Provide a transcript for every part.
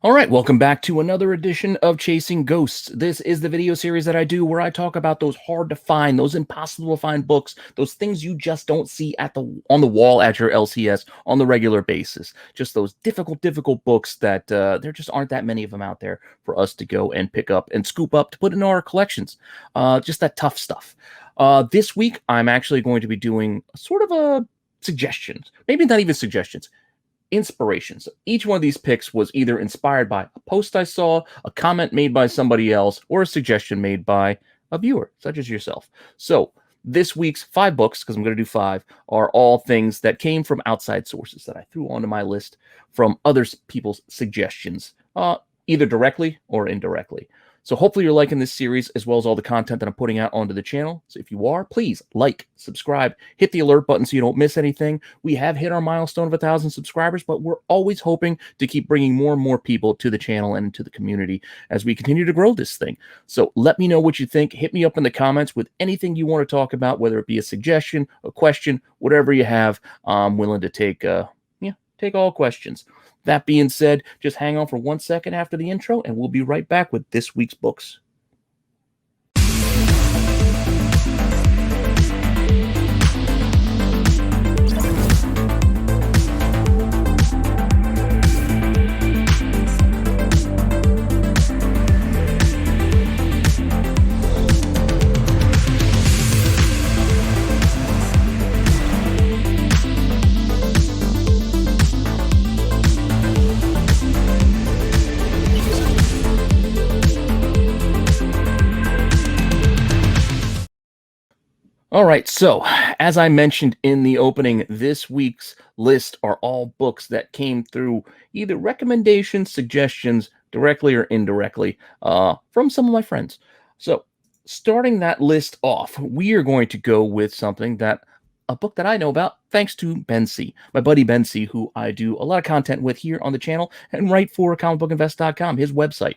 All right, welcome back to another edition of Chasing Ghosts. This is the video series that I do where I talk about those hard to find, those impossible to find books, those things you just don't see on the wall at your LCS on the regular basis. Just those difficult books that there just aren't that many of them out there for us to go and pick up and scoop up to put in our collections. Just that tough stuff. This week, I'm actually going to be doing sort of a suggestions, maybe not even suggestions, inspirations. Each one of these picks was either inspired by a post I saw, a comment made by somebody else, or a suggestion made by a viewer, such as yourself. So this week's 5 books, because I'm going to do 5, are all things that came from outside sources that I threw onto my list from other people's suggestions, either directly or indirectly. So hopefully you're liking this series as well as all the content that I'm putting out onto the channel. So if you are, please like, subscribe, hit the alert button so you don't miss anything. We have hit our milestone of 1,000 subscribers, but we're always hoping to keep bringing more and more people to the channel and to the community as we continue to grow this thing. So let me know what you think. Hit me up in the comments with anything you want to talk about, whether it be a suggestion, a question, whatever you have. I'm willing to take all questions. That being said, just hang on for 1 second after the intro, and we'll be right back with this week's books. All right, so as I mentioned in the opening, this week's list are all books that came through either recommendations, suggestions, directly or indirectly, from some of my friends. So starting that list off, we are going to go with a book that I know about thanks to Ben C, my buddy Ben C, who I do a lot of content with here on the channel and write for comicbookinvest.com, his website.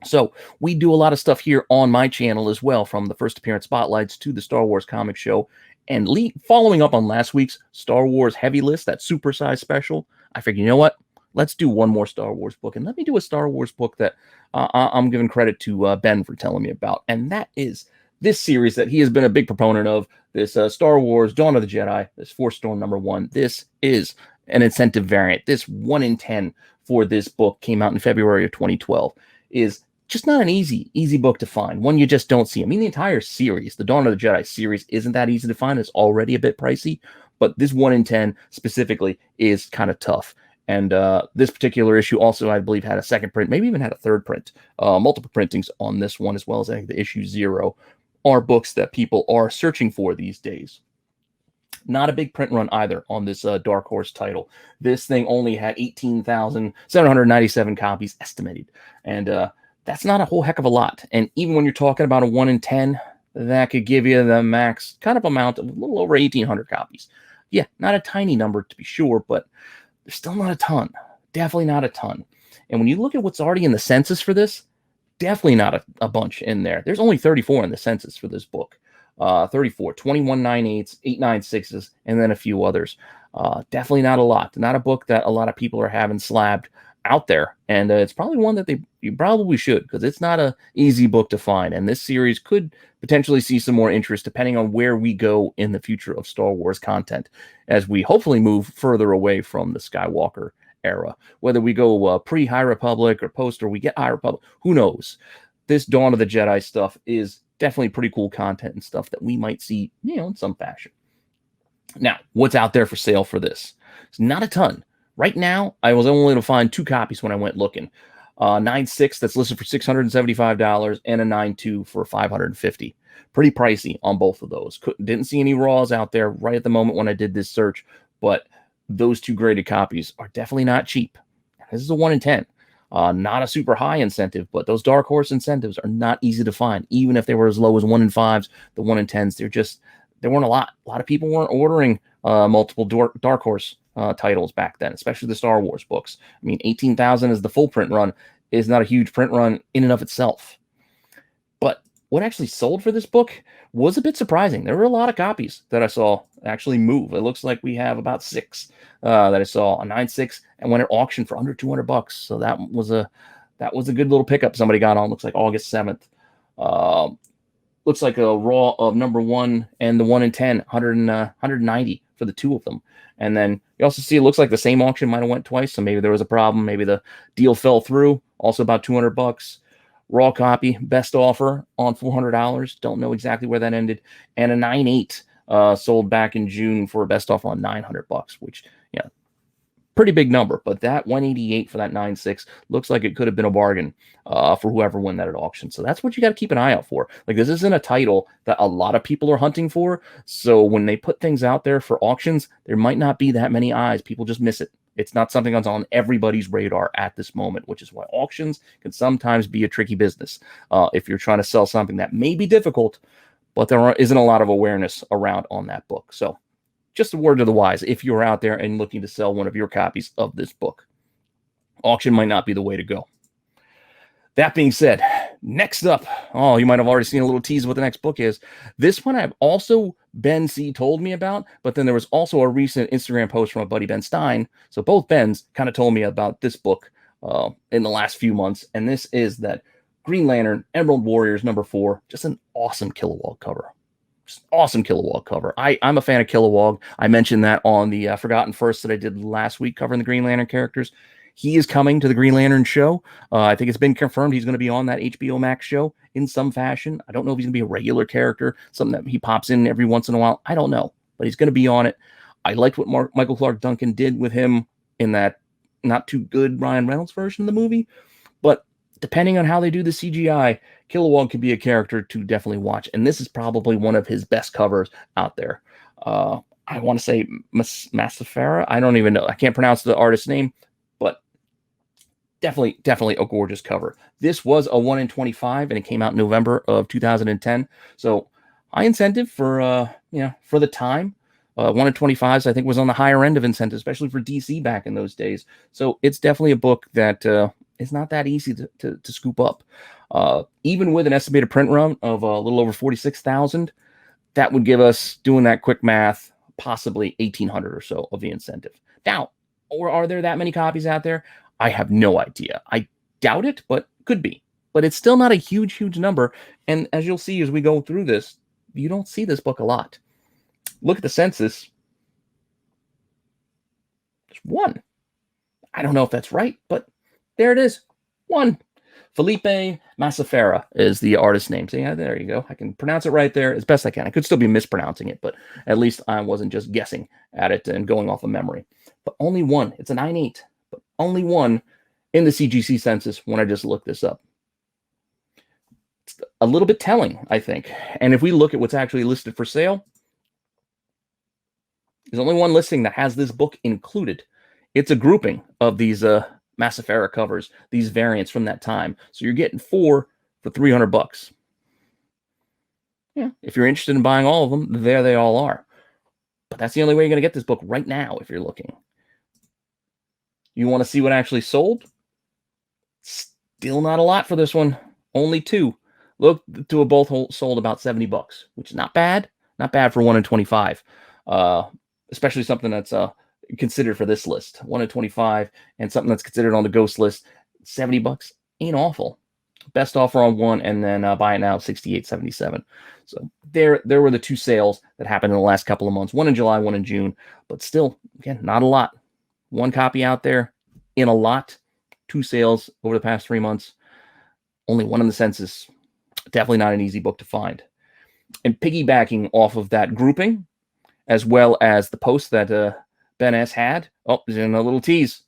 So we do a lot of stuff here on my channel as well, from the first appearance spotlights to the Star Wars comic show. And following up on last week's Star Wars heavy list, that supersized special, I figured, you know what? Let's do one more Star Wars book. And let me do a Star Wars book that I'm giving credit to Ben for telling me about. And that is this series that he has been a big proponent of, this Star Wars Dawn of the Jedi, this Force Storm #1. This is an incentive variant. This 1 in 10 for this book came out in February of 2012. Is just not an easy book to find, one you just don't see. I mean, the entire series, the Dawn of the Jedi series, isn't that easy to find. It's already a bit pricey, but this 1 in 10 specifically is kind of tough. And this particular issue also, I believe, had a second print, maybe even had a third print, multiple printings on this one, as well as I think the issue 0 are books that people are searching for these days. Not a big print run either on this Dark Horse title. This thing only had 18,797 copies estimated, and that's not a whole heck of a lot. And even when you're talking about a 1 in 10, that could give you the max kind of amount of a little over 1,800 copies. Yeah, not a tiny number to be sure, but there's still not a ton. Definitely not a ton. And when you look at what's already in the census for this, definitely not a bunch in there. There's only 34 in the census for this book. 34, 21 9/8s, 8 9/6s, and then a few others. Definitely not a lot. Not a book that a lot of people are having slabbed out there, and it's probably one that you probably should, because it's not a easy book to find, and this series could potentially see some more interest depending on where we go in the future of Star Wars content as we hopefully move further away from the Skywalker era. Whether we go pre-High Republic or post, or we get High Republic, who knows? This Dawn of the Jedi stuff is definitely pretty cool content and stuff that we might see, in some fashion. Now, what's out there for sale for this? It's not a ton. Right now, I was only able to find 2 copies when I went looking. 9/6 that's listed for $675 and a 9/2 for $550. Pretty pricey on both of those. Didn't see any raws out there right at the moment when I did this search, but those 2 graded copies are definitely not cheap. This is a 1 in 10. Not a super high incentive, but those Dark Horse incentives are not easy to find. Even if they were as low as 1 in 5s, the 1 in 10s, there weren't a lot. A lot of people weren't ordering multiple Dark Horse titles back then, especially the Star Wars books. I mean, 18,000 is the full print run, is not a huge print run in and of itself. But what actually sold for this book was a bit surprising. There were a lot of copies that I saw actually move. It looks like we have about 6 that I saw, a 9.6, and went at auction for under $200. So that was a good little pickup somebody got on. Looks like August 7th. Looks like a raw of number 1 and the 1 in 10, 190 for the 2 of them. And then you also see it looks like the same auction might have went twice, so maybe there was a problem. Maybe the deal fell through. Also about $200. Raw copy, best offer on $400. Don't know exactly where that ended. And a 9.8 sold back in June for a best offer on $900, which, yeah, pretty big number. But that 188 for that 9.6 looks like it could have been a bargain for whoever won that at auction. So that's what you got to keep an eye out for. Like, this isn't a title that a lot of people are hunting for. So when they put things out there for auctions, there might not be that many eyes. People just miss it. It's not something that's on everybody's radar at this moment, which is why auctions can sometimes be a tricky business. If you're trying to sell something that may be difficult, but there isn't a lot of awareness around on that book. So just a word to the wise, if you're out there and looking to sell one of your copies of this book, auction might not be the way to go. That being said, next up, oh, you might have already seen a little tease of what the next book is. This one I've also, Ben C told me about, but then there was also a recent Instagram post from a buddy, Ben Stein. So both Bens kind of told me about this book in the last few months. And this is that Green Lantern Emerald Warriors number 4, just an awesome kilowog cover. Just awesome kilowog cover. I'm a fan of kilowog. I mentioned that on the Forgotten First that I did last week covering the Green Lantern characters. He is coming to the Green Lantern show. I think it's been confirmed he's going to be on that HBO Max show in some fashion. I don't know if he's going to be a regular character, something that he pops in every once in a while. I don't know, but he's going to be on it. I liked what Michael Clark Duncan did with him in that not too good Ryan Reynolds version of the movie. But depending on how they do the CGI, Kilowog could be a character to definitely watch. And this is probably one of his best covers out there. I want to say Massafera. I don't even know. I can't pronounce the artist's name, but definitely a gorgeous cover. This was a 1 in 25, and it came out in November of 2010. So high incentive for for the time. 1 in 25s, I think, was on the higher end of incentive, especially for DC back in those days. So it's definitely a book that is not that easy to scoop up. Even with an estimated print run of a little over 46,000, that would give us, doing that quick math, possibly 1,800 or so of the incentive. Now, or are there that many copies out there? I have no idea. I doubt it, but could be. But it's still not a huge number. And as you'll see as we go through this, you don't see this book a lot. Look at the census. There's 1. I don't know if that's right, but there it is. 1. Felipe Massafera is the artist's name. So yeah, there you go. I can pronounce it right there as best I can. I could still be mispronouncing it, but at least I wasn't just guessing at it and going off of memory. But only 1. It's a 9.8, but only 1 in the CGC census when I just looked this up. It's a little bit telling, I think. And if we look at what's actually listed for sale, there's only 1 listing that has this book included. It's a grouping of these Massafera covers, these variants from that time. So you're getting 4 for $300. Yeah, if you're interested in buying all of them, there they all are. But that's the only way you're going to get this book right now if you're looking. You want to see what actually sold? Still not a lot for this one. Only 2. Look, to have both sold about $70, which is not bad. Not bad for 1 in 25. Especially something that's considered for this list. 1 in 25 and something that's considered on the ghost list. $70 ain't awful. Best offer on 1, and then buy it now $68.77. So there were the 2 sales that happened in the last couple of months. 1 in July, 1 in June, but still, again, not a lot. 1 copy out there in a lot. 2 sales over the past 3 months. Only 1 in the census. Definitely not an easy book to find. And piggybacking off of that grouping, as well as the post that Ben S. had. Oh, there's in a little tease.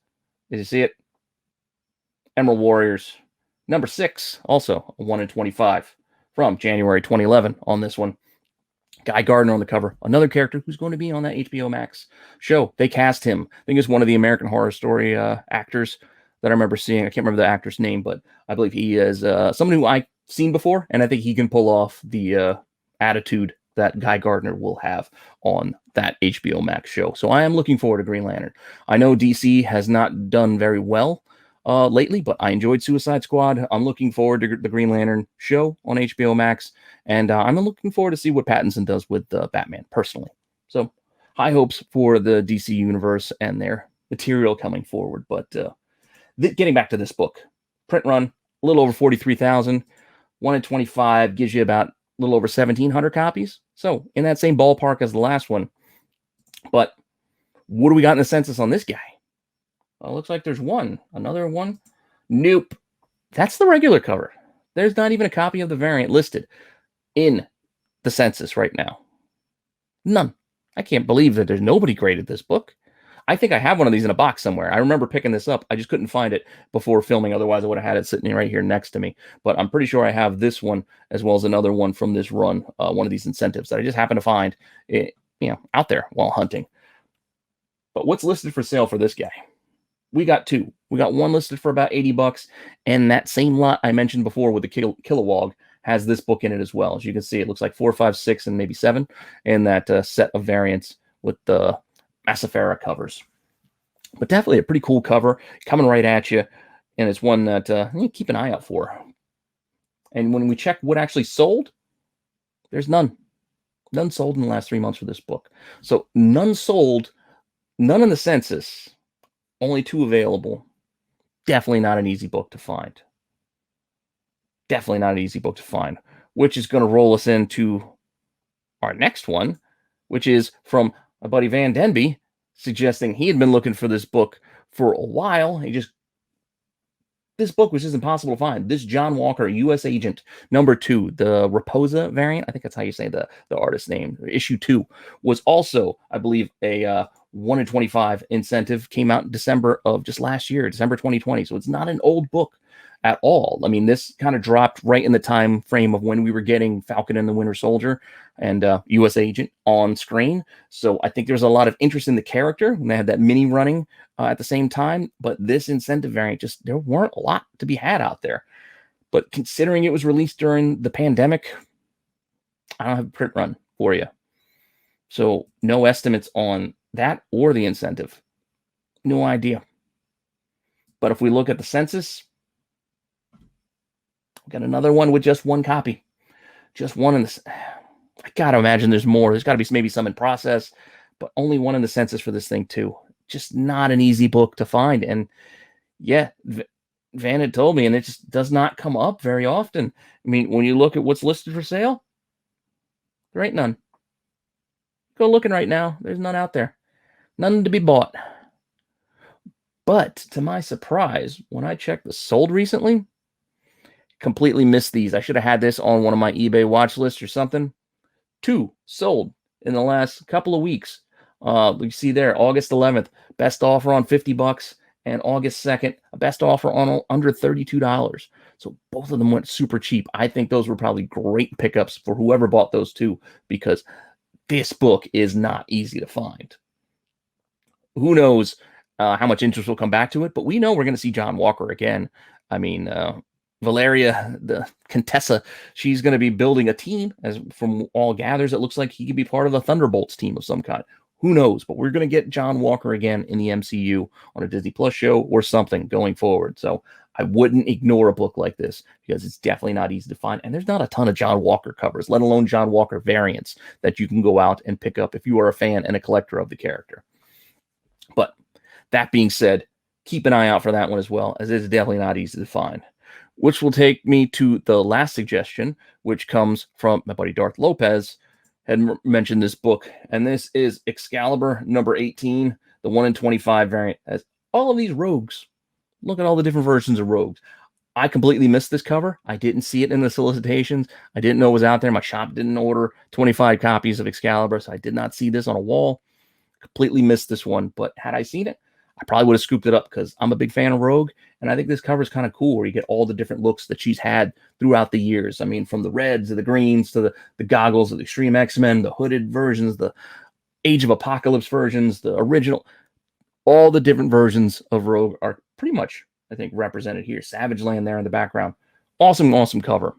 Did you see it? Emerald Warriors, number 6, also a 1 in 25 from January 2011 on this one. Guy Gardner on the cover. Another character who's going to be on that HBO Max show. They cast him. I think it's one of the American Horror Story actors that I remember seeing. I can't remember the actor's name, but I believe he is someone who I've seen before, and I think he can pull off the attitude that Guy Gardner will have on that HBO Max show. So I am looking forward to Green Lantern. I know DC has not done very well lately, but I enjoyed Suicide Squad. I'm looking forward to the Green Lantern show on HBO Max, and I'm looking forward to see what Pattinson does with Batman personally. So high hopes for the DC universe and their material coming forward. But getting back to this book, print run, a little over 43,000. 1 in 25 gives you about a little over 1,700 copies. So in that same ballpark as the last one. But what do we got in the census on this guy? Well, it looks like there's another one. Nope. That's the regular cover. There's not even a copy of the variant listed in the census right now. None. I can't believe that there's nobody graded this book. I think I have one of these in a box somewhere. I remember picking this up. I just couldn't find it before filming. Otherwise, I would have had it sitting right here next to me. But I'm pretty sure I have this one as well as another one from this run, one of these incentives that I just happened to find out there while hunting. But what's listed for sale for this guy? We got two. We got one listed for about $80, and that same lot I mentioned before with the kilowog has this book in it as well. As you can see, it looks like 4, 5, 6, and maybe 7 in that set of variants with the Massifera covers. But definitely a pretty cool cover coming right at you, and it's one that you keep an eye out for. And when we check what actually sold, there's none. None sold in the last 3 months for this book. So none sold, none in the census, only 2 available. Definitely not an easy book to find. Definitely not an easy book to find, which is going to roll us into our next one, which is from my buddy Van Denby, suggesting he had been looking for this book for a while. This book was just impossible to find. This John Walker, USAgent, #2, the Raposa variant, I think that's how you say the artist's name, issue 2, was also, I believe, a 1 in 25 incentive, came out in December of just last year, December 2020. So it's not an old book at all. I mean, this kind of dropped right in the time frame of when we were getting Falcon and the Winter Soldier and USAgent on screen. So I think there's a lot of interest in the character, and they had that mini running at the same time. But this incentive variant, just there weren't a lot to be had out there. But considering it was released during the pandemic, I don't have a print run for you. So no estimates on that or the incentive. No idea. But if we look at the census, we got another one with just 1 copy. Just one in this. I gotta imagine there's more. There's got to be maybe some in process, but only 1 in the census for this thing too. Just not an easy book to find. And yeah, Van had told me, and it just does not come up very often. I mean, when you look at what's listed for sale, there ain't none. Go looking right now. There's none out there. None to be bought. But to my surprise, when I checked the sold recently, completely missed these. I should have had this on one of my eBay watch lists or something. 2 sold in the last couple of weeks. We see there, August 11th, best offer on $50, and August 2nd, a best offer on under $32. So both of them went super cheap. I think those were probably great pickups for whoever bought those 2, because this book is not easy to find. Who knows how much interest will come back to it, but we know we're going to see John Walker again. I mean, Valeria, the Contessa, she's going to be building a team, as from all gathers. It looks like he could be part of the Thunderbolts team of some kind. Who knows? But we're going to get John Walker again in the MCU on a Disney Plus show or something going forward. So I wouldn't ignore a book like this, because it's definitely not easy to find. And there's not a ton of John Walker covers, let alone John Walker variants, that you can go out and pick up if you are a fan and a collector of the character. But that being said, keep an eye out for that one as well, as it's definitely not easy to find. Which will take me to the last suggestion, which comes from my buddy Darth Lopez. Had mentioned this book, and this is Excalibur #18, the 1 in 25 variant. Has all of these rogues. Look at all the different versions of rogues. I completely missed this cover. I didn't see it in the solicitations. I didn't know it was out there. My shop didn't order 25 copies of Excalibur, so I did not see this on a wall. Completely missed this one, but had I seen it, I probably would have scooped it up, because I'm a big fan of Rogue, and I think this cover is kind of cool, where you get all the different looks that she's had throughout the years. I mean, from the reds to the greens to the goggles of the Extreme Xmen, the hooded versions, the Age of Apocalypse versions, the original. All the different versions of Rogue are pretty much, I think, represented here. Savage Land there in the background. Awesome, awesome cover.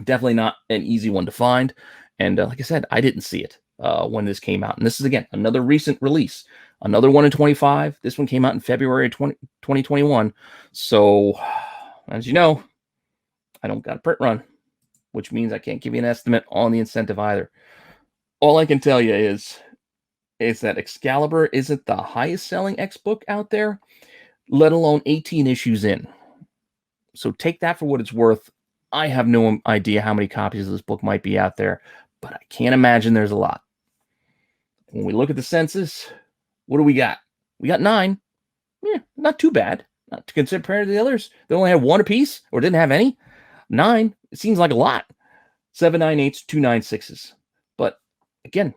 Definitely not an easy one to find. And like I said, I didn't see it when this came out. And this is, again, another recent release. Another one in 25. This one came out in February 2021. So, as you know, I don't got a print run, which means I can't give you an estimate on the incentive either. All I can tell you is that Excalibur isn't the highest selling X book out there, let alone 18 issues in. So take that for what it's worth. I have no idea how many copies of this book might be out there, but I can't imagine there's a lot. When we look at the census, what do we got? We got 9. Yeah, not too bad. Not to compare to the others. They only had 1 apiece or didn't have any. 9, it seems like a lot. 7 9/8, 2 9/6. But again,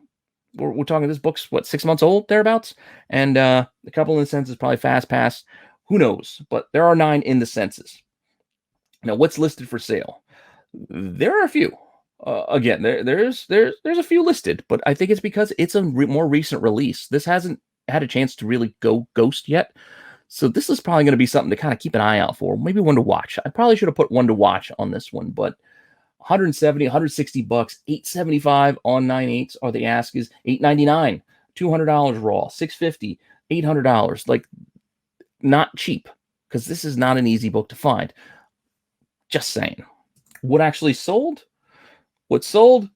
we're talking this book's, what, 6 months old, thereabouts? And a couple in the census probably fast pass. Who knows? But there are 9 in the census. Now, what's listed for sale? There are a few. Again, there's a few listed, but I think it's because it's a more recent release. This hasn't had a chance to really go ghost yet. So this is probably going to be something to kind of keep an eye out for. Maybe one to watch. I probably should have put one to watch on this one, but 170, 160 bucks, 875 on 9/8 are the ask is $899, $200 raw, $650, $800. Like, not cheap, because this is not an easy book to find. Just saying. What actually sold? What sold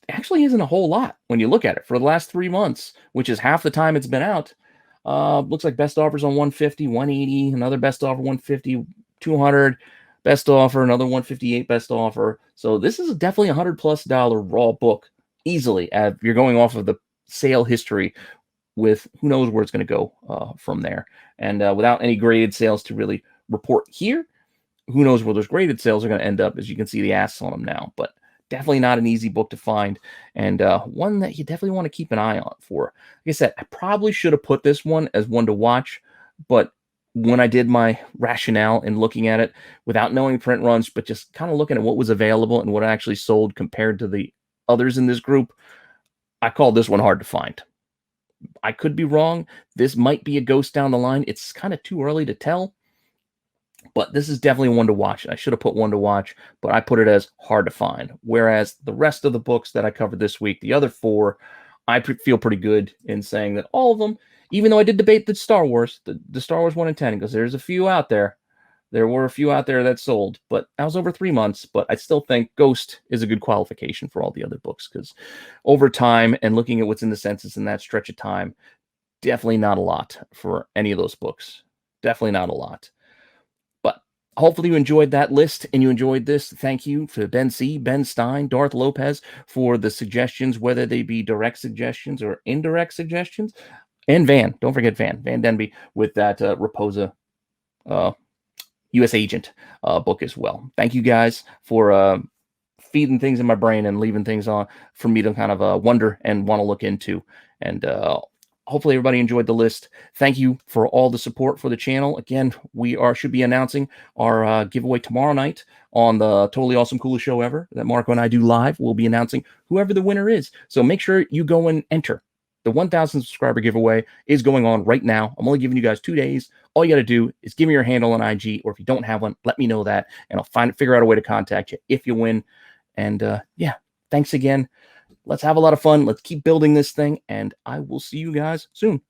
actually isn't a whole lot when you look at it for the last 3 months, which is half the time it's been out. Looks like best offers on 150, 180, another best offer 150, 200, best offer, another 158 best offer. So this is definitely $100+ raw book easily. If you're going off of the sale history, with who knows where it's going to go from there. And without any graded sales to really report here, who knows where those graded sales are going to end up, as you can see the asks on them now. But definitely not an easy book to find, and one that you definitely want to keep an eye on for. Like I said, I probably should have put this one as one to watch, but when I did my rationale in looking at it without knowing print runs, but just kind of looking at what was available and what actually sold compared to the others in this group, I called this one hard to find. I could be wrong. This might be a ghost down the line. It's kind of too early to tell, but this is definitely one to watch. I should have put one to watch, but I put it as hard to find. Whereas the rest of the books that I covered this week, the other 4, I feel pretty good in saying that all of them, even though I did debate the Star Wars, the Star Wars 1 and 10, because there's a few out there. There were a few out there that sold, but that was over 3 months. But I still think Ghost is a good qualification for all the other books, because over time and looking at what's in the census in that stretch of time, definitely not a lot for any of those books. Definitely not a lot. Hopefully you enjoyed that list and you enjoyed this. Thank you to Ben C., Ben Stein, Darth Lopez for the suggestions, whether they be direct suggestions or indirect suggestions. And Van, don't forget Van Denby with that Raposa USAgent book as well. Thank you guys for feeding things in my brain and leaving things on for me to kind of wonder and want to look into. And hopefully everybody enjoyed the list. Thank you for all the support for the channel. Again, we should be announcing our giveaway tomorrow night on the Totally Awesome Coolest Show Ever that Marco and I do live. We'll be announcing whoever the winner is. So make sure you go and enter. The 1,000 subscriber giveaway is going on right now. I'm only giving you guys 2 days. All you got to do is give me your handle on IG, or if you don't have one, let me know that, and I'll figure out a way to contact you if you win. And yeah, thanks again. Let's have a lot of fun. Let's keep building this thing, and I will see you guys soon.